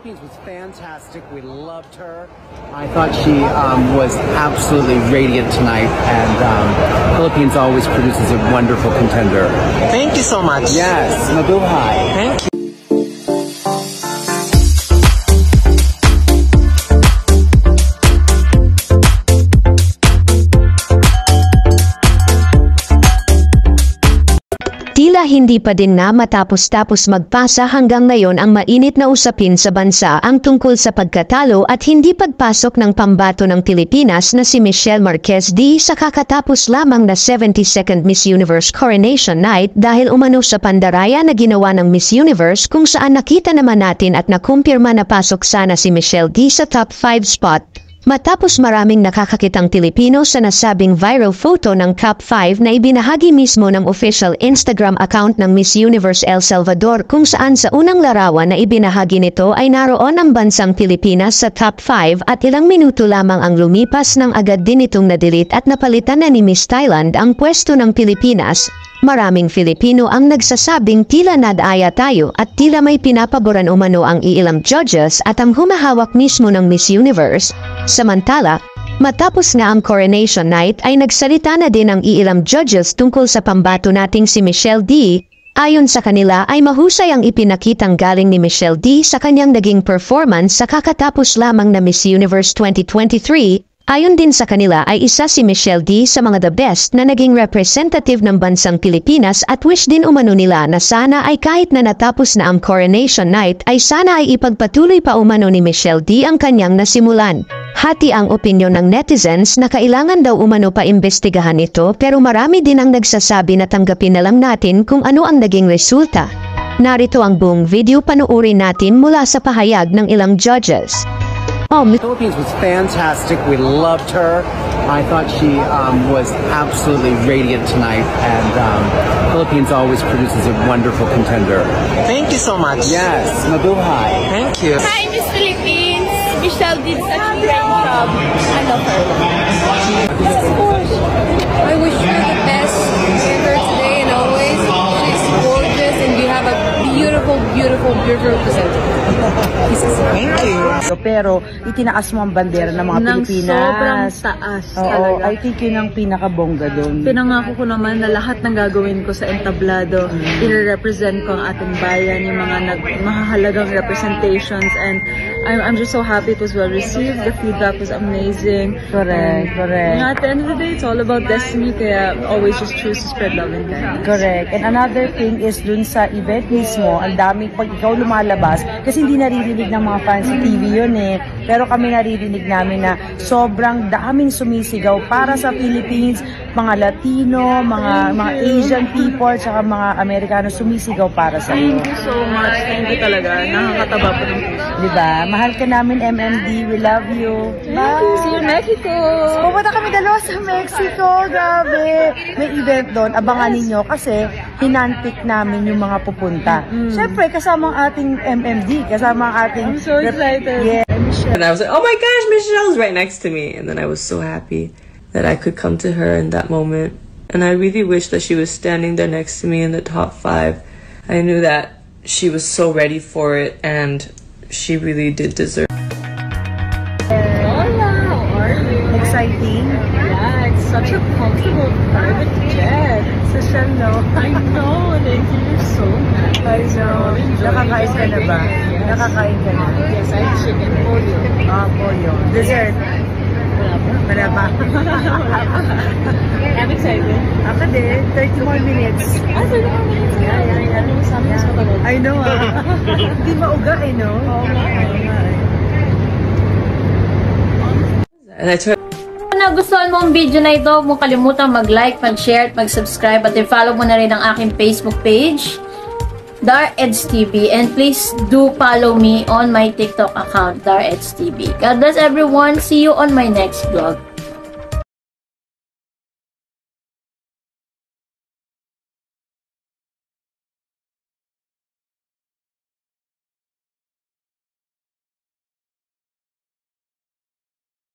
Philippines was fantastic. We loved her. I thought she was absolutely radiant tonight, and Philippines always produces a wonderful contender. Thank you so much. Yes, mabuhay. Thank you. Tila hindi pa din na matapos-tapos magpasa hanggang ngayon ang mainit na usapin sa bansa ang tungkol sa pagkatalo at hindi pagpasok ng pambato ng Pilipinas na si Michelle Marquez D sa kakatapos lamang na 72nd Miss Universe Coronation Night dahil umano sa pandaraya na ginawa ng Miss Universe kung saan nakita naman natin at nakumpirma na pasok sana si Michelle D sa top 5 spot. Matapos maraming nakakakitang Pilipino sa nasabing viral photo ng top 5 na ibinahagi mismo ng official Instagram account ng Miss Universe El Salvador kung saan sa unang larawan na ibinahagi nito ay naroon ang bansang Pilipinas sa top 5 at ilang minuto lamang ang lumipas nang agad din itong na-delete at napalitan na ni Miss Thailand ang pwesto ng Pilipinas. Maraming Filipino ang nagsasabing tila nadaya tayo at tila may pinapaboran umano ang iilang judges at ang humahawak mismo ng Miss Universe. Samantala, matapos nga ang coronation night ay nagsalita na din ang iilang judges tungkol sa pambato nating si Michelle D. Ayon sa kanila ay mahusay ang ipinakitang galing ni Michelle D sa kanyang naging performance sa kakatapos lamang na Miss Universe 2023. Ayon din sa kanila ay isa si Michelle D sa mga the best na naging representative ng bansang Pilipinas at wish din umano nila na sana ay kahit na natapos na ang coronation night ay sana ay ipagpatuloy pa umano ni Michelle D ang kanyang nasimulan. Hati ang opinyon ng netizens na kailangan daw umano pa imbestigahan ito pero marami din ang nagsasabi na tanggapin na lang natin kung ano ang naging resulta. Narito ang buong video, panuorin natin mula sa pahayag ng ilang judges. The Philippines was fantastic. We loved her. I thought she was absolutely radiant tonight, and Philippines always produces a wonderful contender. Thank you so much. Yes, mabuhay. Thank you. Hi, Miss Philippines. Michelle did such a great job. I love her. Yes, of course. I wish her the best for her today and always. She's gorgeous, and you have a beautiful, beautiful, beautiful presenter. Thank you. Pero itinaas mo ang bandera ng mga Pilipinas. Sobrang taas Oo, talaga. I think yun ang pinakabongga doon. Pinangako ko naman na lahat ng gagawin ko sa entablado, i-represent ko ang ating bayan, yung mga mahahalagang representations, and I'm just so happy it was well received. The feedback was amazing. Correct, correct. At the end of the day, it's all about destiny, kaya always just choose to spread love and kindness. Correct. And another thing is dun sa event mismo, ang daming pag ikaw lumalabas, kasi hindi naririnig ng mga fans sa TV yun eh. Pero kami naririnig namin na sobrang daming sumisigaw para sa Philippines, mga Latino, mga Asian people, saka mga Amerikano sumisigaw para sa iyo. Thank you so much. Thank you talaga. Nakakataba po ng puso. Diba? Mahal ka namin, MMD. We love you. Thank you. See you in Mexico. Pupunta kami dalawa sa Mexico. Grabe. May event doon. Abangan ninyo kasi hinantik namin yung mga pupunta. Siyempre, kasama ang ating MMD. Kasama ang ating... I'm so excited. Yeah. And I was like, oh my gosh, Michelle's right next to me. And then I was so happy that I could come to her in that moment. And I really wish that she was standing there next to me in the top 5. I knew that she was so ready for it and she really did deserve it. Hola, how are you? Exciting. Yeah, it's such a comfortable private jet. Social, no? I know, thank you so much. I know. Nakakain ka na ba? Nakakain ka na? Yes, I had chicken pollo. Pollo. Dessert. Wala pa. I'm excited. Ako din. 30 more minutes. 30 more minutes? Yeah. Ano sa amin mas matagal? I know Hindi mauga eh, no? Oo nga. And I told Kung nagustuhan mo ang video na ito, huwag mo kalimutan mag-like, mag-share, at mag-subscribe, at i-follow mo na rin ang aking Facebook page, DarEdsTV, and please do follow me on my TikTok account, DarEdsTV. God bless everyone. See you on my next vlog.